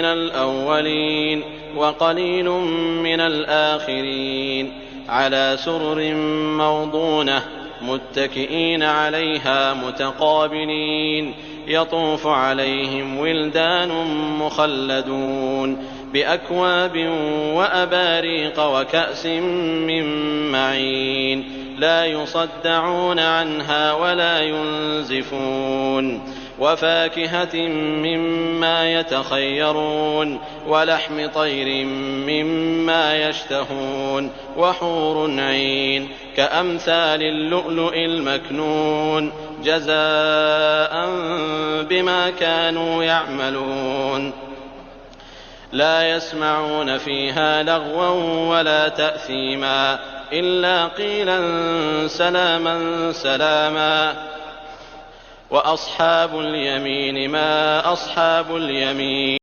من الأولين وقليل من الآخرين على سرر موضونة متكئين عليها متقابلين يطوف عليهم ولدان مخلدون بأكواب وأباريق وكأس من معين لا يصدعون عنها ولا ينزفون وفاكهة مما يتخيرون ولحم طير مما يشتهون وحور عين كأمثال اللؤلؤ المكنون جزاء بما كانوا يعملون لا يسمعون فيها لغوا ولا تأثيما إلا قيلا سلاما سلاما وأصحاب اليمين ما أصحاب اليمين